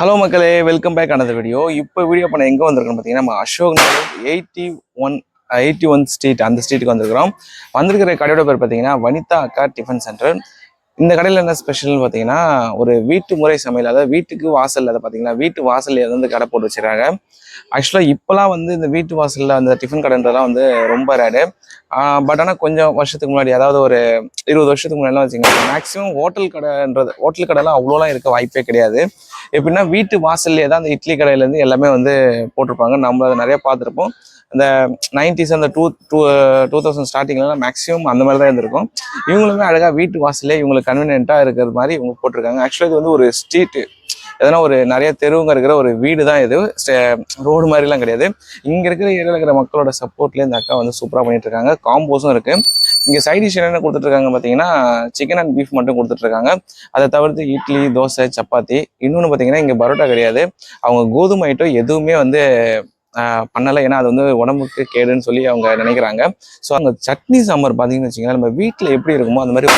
Hello மக்களே, welcome back another video. இப்போ video பண்ண எங்கே வந்திருக்கோம் பார்த்தீங்கன்னா, நம்ம அசோக் நகர் 81 ஸ்ட்ரீட் அந்த ஸ்ட்ரீட்டுக்கு வந்திருக்கிறோம். வந்திருக்கிற கடையோட பேர் பார்த்தீங்கன்னா வனிதா அக்கா டிஃபன் சென்டர். இந்த கடையில் என்ன ஸ்பெஷல்னு பார்த்தீங்கன்னா, ஒரு வீட்டு முறை சமையல், அதாவது வீட்டுக்கு வாசல், அதை பார்த்தீங்கன்னா வீட்டு வாசல்ல வந்து கடை போட்டு வச்சுருக்காங்க. ஆக்சுவலாக இப்போலாம் வந்து இந்த வீட்டு வாசலில் அந்த டிஃபன் கடைன்றதெல்லாம் வந்து ரொம்ப ரேடு. பட் ஆனால் கொஞ்சம் வருஷத்துக்கு முன்னாடி, அதாவது ஒரு 20 வருஷத்துக்கு முன்னாடிலாம் வச்சுக்கோங்க, மேக்ஸிமம் ஹோட்டல் கடைலாம் அவ்வளோலாம் இருக்க வாய்ப்பே கிடையாது. எப்படின்னா வீட்டு வாசல்லே தான் அந்த இட்லி கடையிலேருந்து எல்லாமே வந்து போட்டிருப்பாங்க. நம்ம அதை நிறைய பார்த்துருப்போம். அந்த 90s அந்த 2000 ஸ்டார்டிங்லாம் மேக்ஸிமம் அந்த மாதிரி தான் இருந்திருக்கும். இவங்களுமே அழகாக வீட்டு வாசல்லே இவங்களுக்கு கன்வீனியன்ட்டாக இருக்கிற மாதிரி இவங்க போட்டிருக்காங்க. ஆக்சுவலாக இது வந்து ஒரு ஸ்ட்ரீட்டு, எதனா ஒரு நிறைய தெருவுங்க இருக்கிற ஒரு வீடு தான் இது. ரோடு மாதிரிலாம் கிடையாது. இங்கே இருக்கிற ஏரியாவில் இருக்கிற மக்களோட சப்போர்ட்லேயே இந்த அக்கா வந்து சூப்பராக பண்ணிட்டு இருக்காங்க. காம்போஸும் இருக்குது. இங்கே சைட் டிஷ் என்ன கொடுத்துட்ருக்காங்க பார்த்தீங்கன்னா, சிக்கன் அண்ட் பீஃப் மட்டும் கொடுத்துட்ருக்காங்க. அதை தவிர்த்து இட்லி, தோசை, சப்பாத்தி. இன்னொன்று பார்த்தீங்கன்னா இங்கே பரோட்டா கிடையாது. அவங்க கோதுமை ஐட்டம் எதுவுமே வந்து பண்ணலை. ஏன்னா அது வந்து உடம்புக்கு கேடுன்னு சொல்லி அவங்க நினைக்கிறாங்க. ஸோ அங்கே சட்னி சாம்பார் பார்த்தீங்கன்னு வச்சுக்கோங்களேன், நம்ம வீட்டில் எப்படி இருக்குமோ அந்த மாதிரி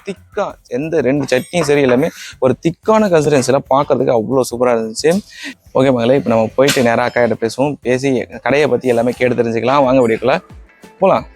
திக்கா, எந்த 2 சட்னியும் சரி எல்லாமே ஒரு திக்கான கன்சிஸ்டன்சியில் பார்க்கறதுக்கு அவ்வளோ சூப்பராக இருந்துச்சு. ஓகே மகளே, இப்போ நம்ம போயிட்டு நேராக அக்கா கிட்ட பேசுவோம். பேசி கடையை பற்றி எல்லாமே கேட்டு தெரிஞ்சுக்கலாம். வாங்க வீடியோக்குள்ள போகலாம்.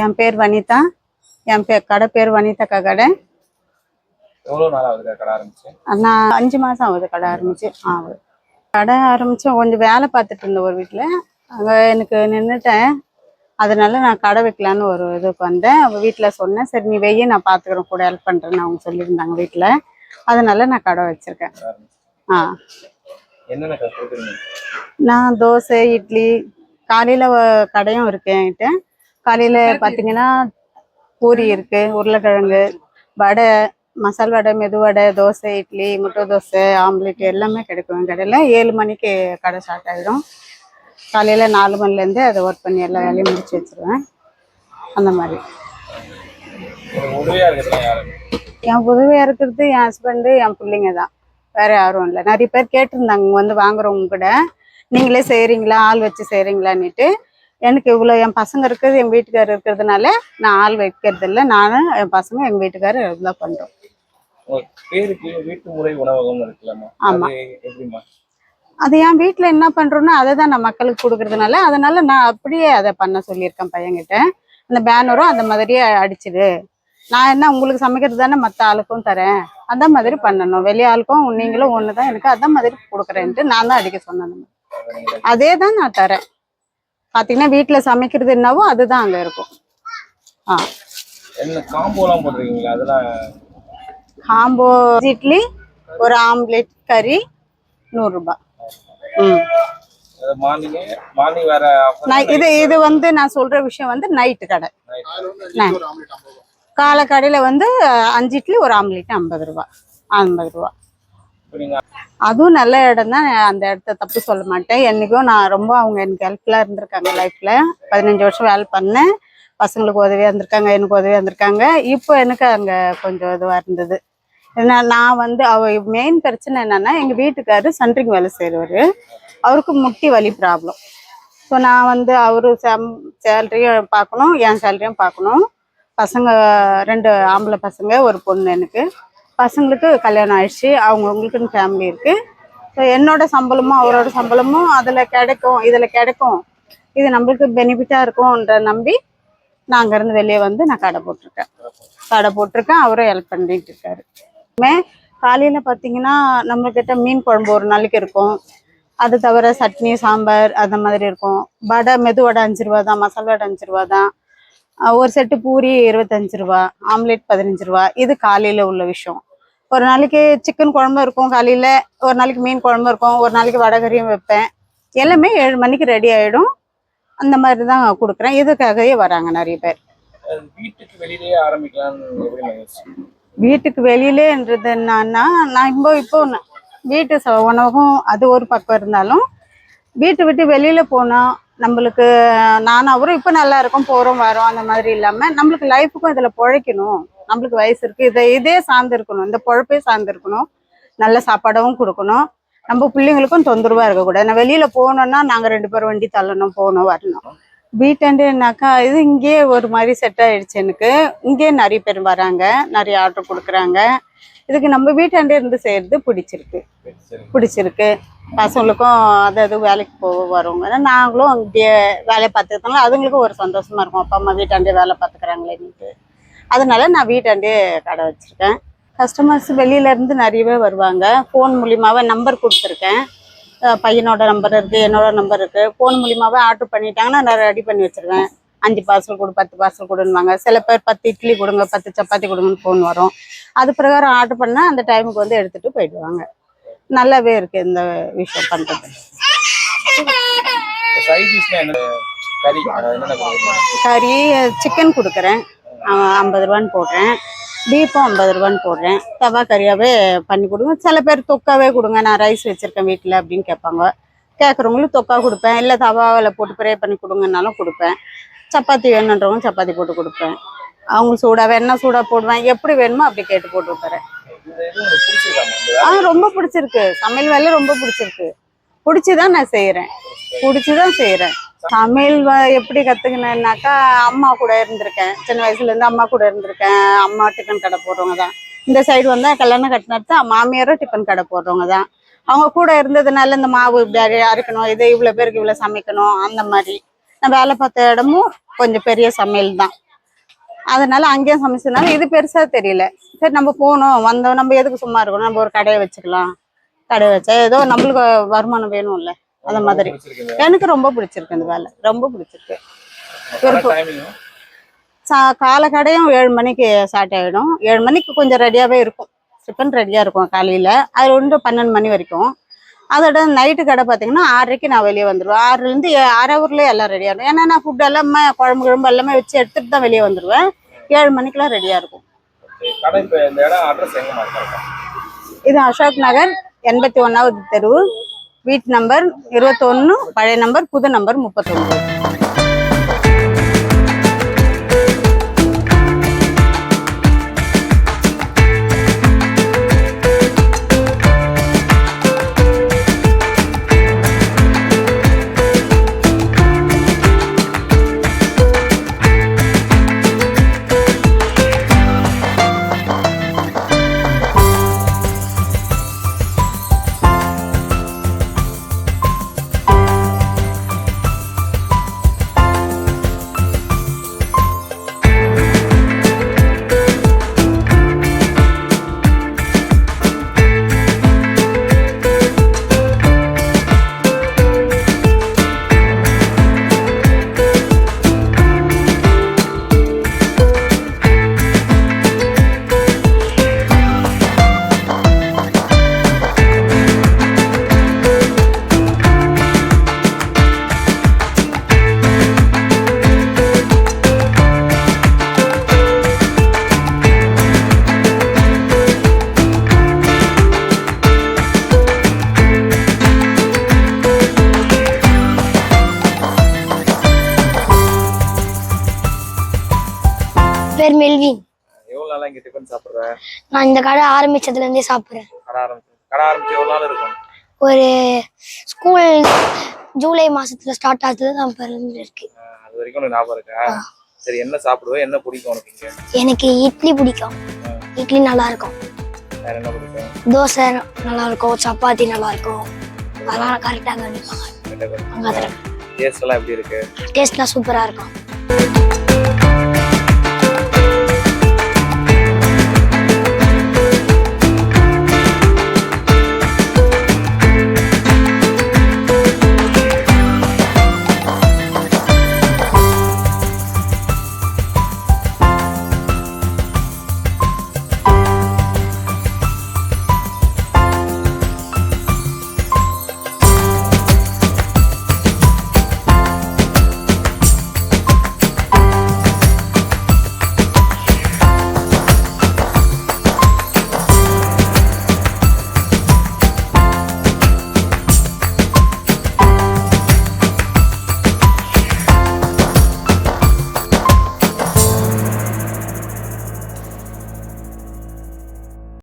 என் பேர் வனிதா. கடை பேர் வனிதா கடை. எவ்வளோ நாள் ஆகுது கடை ஆரம்பிச்சு? நான் 5 மாதம் ஆகுது கடை ஆரம்பிச்சு. கடை ஆரம்பிச்சு கொஞ்சம் வேலை பார்த்துட்டு இருந்தேன் ஒரு வீட்டில். அங்கே எனக்கு நின்றுட்டேன். அதனால நான் கடை வைக்கலான்னு ஒரு இதுக்கு வந்தேன். அவள் வீட்டில் சொன்னேன், சரி நீ வெய்ய நான் பார்த்துக்கிறேன், கூட ஹெல்ப் பண்ணுறேன்னு அவங்க சொல்லியிருந்தாங்க வீட்டில். அதனால நான் கடை வச்சுருக்கேன். என்னென்ன? நான் தோசை, இட்லி, காலையில் கடையும் இருக்கு என்கிட்ட. காலையில் பார்த்தீங்கன்னா பூரி இருக்குது, உருளைக்கிழங்கு, வடை, மசால் வடை, மெது வடை, தோசை, இட்லி, முட்டை தோசை, ஆம்லேட் எல்லாமே கிடைக்கும் என் கடையில். 7 மணிக்கு கடை ஸ்டார்ட் ஆகிடும். காலையில் 4 மணிலேருந்து அதை ஒர்க் பண்ணி எல்லா வேலையும் முடிச்சு வச்சுருவேன். அந்த மாதிரி என் உதவியாக இருக்கிறது என் ஹஸ்பண்டு, என் பிள்ளைங்க தான், வேறு யாரும் இல்லை. நிறைய பேர் கேட்டிருந்தாங்க வந்து வாங்குறவங்க கூட, நீங்களே செய்கிறீங்களா, ஆள் வச்சு செய்கிறீங்களான்னுட்டு. எனக்கு இவ்வளோ என் பசங்க இருக்கிறது, எங்கள் வீட்டுக்காரர் இருக்கிறதுனால நான் ஆள் வைக்கிறது இல்லை. நானும் என் பசங்க எங்கள் வீட்டுக்காரர் இதெல்லாம் பண்ணுறோம். வீட்டு முறை உணவகம் இருக்குல்லம்மா? ஆமாம். அது என் வீட்டில் என்ன பண்ணுறோன்னா அதை தான் நான் மக்களுக்கு கொடுக்கறதுனால, அதனால நான் அப்படியே அதை பண்ண சொல்லியிருக்கேன் பையன்கிட்ட. அந்த பேனரும் அந்த மாதிரியே அடிச்சிடு, நான் என்ன உங்களுக்கு சமைக்கிறது தானே மற்ற ஆளுக்கும் தரேன், அந்த மாதிரி பண்ணணும், வெளியே ஆளுக்கும் நீங்களும் ஒன்று தான், எனக்கு அந்த மாதிரி கொடுக்குறேன்ட்டு நான் தான் அடிக்க சொன்னேன். அதே தான் நான் தரேன். பார்த்தீங்கன்னா வீட்டில் சமைக்கிறது என்னவோ அதுதான் அங்கே இருக்கும். காம்போ இட்லி, ஒரு ஆம்லேட், கறி 100 ரூபாய். இது வந்து நான் சொல்ற விஷயம் வந்து நைட்டு கடை. காலை கடையில் வந்து 5 இட்லி ஒரு ஆம்லேட் 50 ரூபாய். 50 ரூபா. அதுவும் நல்ல இடம் தான், அந்த இடத்த தப்பு சொல்ல மாட்டேன். என்றைக்கும் நான் ரொம்ப அவங்க எனக்கு ஹெல்ப்ஃபுல்லாக இருந்திருக்காங்க லைஃப்பில். 15 வருஷம் வேலை பண்ணேன். பசங்களுக்கு உதவியாக இருந்திருக்காங்க, எனக்கு உதவியாக இருந்திருக்காங்க. இப்போ எனக்கு அங்கே கொஞ்சம் இதுவாக இருந்தது. ஏன்னா நான் வந்து மெயின் பிரச்சனை என்னென்னா, எங்கள் வீட்டுக்காரர் சென்ட்ரிங் வேலை செய்கிறவர், அவருக்கு முட்டி வலி ப்ராப்ளம். ஸோ நான் வந்து அவர் சேலரியும் பார்க்கணும், என் சேலரியும் பார்க்கணும். பசங்க 2 ஆம்பளை பசங்க, ஒரு பொண்ணு. எனக்கு பசங்களுக்கு கல்யாணம் ஆயிடுச்சு, அவங்களுக்குன்னு ஃபேமிலி இருக்குது. ஸோ என்னோட சம்பளமும் அவரோட சம்பளமும் அதில் கிடைக்கும், இதில் கிடைக்கும், இது நம்மளுக்கு பெனிஃபிட்டாக இருக்கும்ன்ற நம்பி நான் அங்கேருந்து வெளியே வந்து நான் கடை போட்டிருக்கேன். அவரும் ஹெல்ப் பண்ணிட்டு இருக்காரு. காலையில் பார்த்தீங்கன்னா நம்மக்கிட்ட மீன் குழம்பு ஒரு நாளைக்கு இருக்கும். அது தவிர சட்னி, சாம்பார் அந்த மாதிரி இருக்கும். வடை, மெது வடை 5 ரூபா தான், மசால் வடை 5 ரூபா தான். ஒரு செட்டு பூரி 25 ரூபா, ஆம்லேட் 15 ரூபா. இது காலையில் உள்ள விஷயம். ஒரு நாளைக்கு சிக்கன் குழம்பு இருக்கும் காலையில், ஒரு நாளைக்கு மீன் குழம்பு இருக்கும், ஒரு நாளைக்கு வடகரியும் வைப்பேன். எல்லாமே 7 மணிக்கு ரெடி ஆயிடும். அந்த மாதிரி தான் கொடுக்குறேன். இதுக்காகவே வராங்க நிறைய பேர். வீட்டுக்கு வெளியிலேயே ஆரம்பிக்கலாம்னு எப்படி யோசிச்சீங்க? வீட்டுக்கு வெளியிலேன்றது என்னன்னா, நான் இப்போ வீட்டு உணவகம் அது ஒரு பக்கம் இருந்தாலும், வீட்டை விட்டு வெளியில போனா நம்மளுக்கு நானும் அவரும் இப்போ நல்லா இருக்கும், போறோம் வரோம் அந்த மாதிரி இல்லாம நம்மளுக்கு லைஃபுக்கும் இதுல பிழைக்கணும். நம்மளுக்கு வயசு இருக்கு, இதே சார்ந்து இருக்கணும், இந்த பொழப்பே சார்ந்து இருக்கணும். நல்ல சாப்பாடும் கொடுக்கணும். நம்ம பிள்ளைங்களுக்கும் தொந்தரவா இருக்கக்கூடாது. நான் வெளியில போனோம்னா நாங்க 2 பேரும் வண்டி தள்ளணும், போகணும் வரணும். வீட்டாண்டேனாக்கா இது இங்கேயே ஒரு மாதிரி செட் ஆயிடுச்சு எனக்கு. இங்கேயே நிறைய பேர் வராங்க, நிறைய ஆர்டர் கொடுக்குறாங்க. இதுக்கு நம்ம வீட்டாண்டே இருந்து செய்யறது பிடிச்சிருக்கு. பசங்களுக்கும் அது வேலைக்கு போக வருவாங்க. நாங்களும் இங்கேயே வேலையை பார்த்துக்கிறதுனால அதுங்களுக்கும் ஒரு சந்தோஷமா இருக்கும், அப்பா அம்மா வீட்டாண்டே வேலை பார்த்துக்கிறாங்களேன்ட்டு. அதனால நான் வீட்டாண்டே கடை வச்சிருக்கேன். கஸ்டமர்ஸ் வெளியில இருந்து நிறையவே வருவாங்க. ஃபோன் மூலியமாவே நம்பர் கொடுத்துருக்கேன். பையனோட நம்பர் இருக்கு, என்னோட நம்பர் இருக்கு. ஃபோன் மூலியமாவே ஆர்டர் பண்ணிட்டாங்கன்னா நான் ரெடி பண்ணி வச்சிருவேன். 5 பார்சல் கொடு, 10 பார்சல் கொடுன்னுவாங்க. சில பேர் 10 இட்லி கொடுங்க, 10 சப்பாத்தி கொடுங்கன்னு ஃபோன் வரும். அது பிரகாரம் ஆர்டர் பண்ணால் அந்த டைமுக்கு வந்து எடுத்துட்டு போயிடுவாங்க. நல்லாவே இருக்கு இந்த விஷயம் பண்றது. கறி சிக்கன் கொடுக்குறேன், 50 ரூபான்னு போடுறேன். பீஃபும் 50 ரூபான்னு போடுறேன். தவா கறியாவே பண்ணி கொடுங்க. சில பேர் தொக்காவே கொடுங்க, நான் ரைஸ் வச்சிருக்கேன் வீட்டில் அப்படின்னு கேட்பாங்க. கேட்குறவங்களும் தொக்கா கொடுப்பேன், இல்லை தவாவில் போட்டு ஃப்ரை பண்ணி கொடுங்கன்னாலும் கொடுப்பேன். சப்பாத்தி வேணுன்றவங்க சப்பாத்தி போட்டு கொடுப்பேன். அவங்க சூடாக வேணா சூடாக போடுவேன், எப்படி வேணுமோ அப்படி கேட்டு போட்டு வைப்பேன். ரொம்ப பிடிச்சிருக்கு, சமையல் வேலை ரொம்ப பிடிச்சிருக்கு. பிடிச்சிதான் நான் செய்கிறேன். சமையல் எப்படி கற்றுக்கினேன்னாக்கா, அம்மா கூட இருந்திருக்கேன். சின்ன வயசுலேருந்து அம்மா கூட இருந்திருக்கேன். அம்மா டிஃபன் கடை போடுறவங்க தான். இந்த சைடு வந்தால் கல்யாணம் கட்டினது மாமியாரும் டிஃபன் கடை போடுறவங்க தான். அவங்க கூட இருந்ததுனால இந்த மாவு இப்படி அரைக்கணும், இது இவ்வளோ பேருக்கு இவ்வளோ சமைக்கணும், அந்த மாதிரி. நான் வேலை பார்த்த இடமும் கொஞ்சம் பெரிய சமையல் தான். அதனால அங்கேயும் சமைச்சதுனால இது பெருசாக தெரியல. சரி நம்ம போகணும் வந்தோம், நம்ம எதுக்கு சும்மா இருக்கணும், நம்ம ஒரு கடையை வச்சுக்கலாம். கடையை வச்சா ஏதோ நம்மளுக்கு வருமானம் வேணும்ல, அந்த மாதிரி. எனக்கு ரொம்ப பிடிச்சிருக்கு இந்த வேலை, ரொம்ப பிடிச்சிருக்கு. காலை கடையும் 7 மணிக்கு ஸ்டார்ட் ஆகிடும். 7 மணிக்கு கொஞ்சம் ரெடியாகவே இருக்கும், டிஃபன் ரெடியாக இருக்கும் காலையில். அது 12 மணி வரைக்கும். அதோட நைட்டு கடை பார்த்தீங்கன்னா 6:30க்கு நான் வெளியே வந்துடுவேன். 6லேருந்து 6 ஹவர்லேயே எல்லாம் ரெடியாக இருக்கும். ஏன்னா நான் ஃபுட் எல்லாமே குழம்பு கிழம்பு எல்லாமே வச்சு எடுத்துகிட்டு தான் வெளியே வந்துடுவேன். 7 மணிக்கெலாம் ரெடியாக இருக்கும். இது அசோக் நகர் 81வது தெரு, வீட்டு நம்பர் 21, பழைய நம்பர், புது நம்பர் 39. பேர் மெல்வின். எவ்வளவு நாளா இங்க டிபன் சாப்பிடுற? நான் இந்த கடை ஆரம்பிச்சதுல இருந்தே சாப்பிடுறேன். கடை ஆரம்பிச்சு எவ்வளவு நாள் இருக்கும்? ஒரு ஸ்கூல் ஜூலை மாசத்துல ஸ்டார்ட் ஆகுது தான் இருக்கு. அது வரைக்கும் உனக்கு ஞாபகம் இருக்கா? சரி, என்ன சாப்பிடுவ, என்ன பிடிக்கும் உனக்கு இங்க? எனக்கு இட்லி பிடிக்கும். இட்லி நல்லா இருக்கும். வேற என்ன பிடிக்கும்? தோசை நல்லா இருக்கும், சப்பாத்தி நல்லா இருக்கும். அதெல்லாம் கரெக்டாக கண்டிப்பாங்க. டேஸ்ட் எல்லாம் எப்படி இருக்கு? டேஸ்ட்லாம் சூப்பரா இருக்கும்.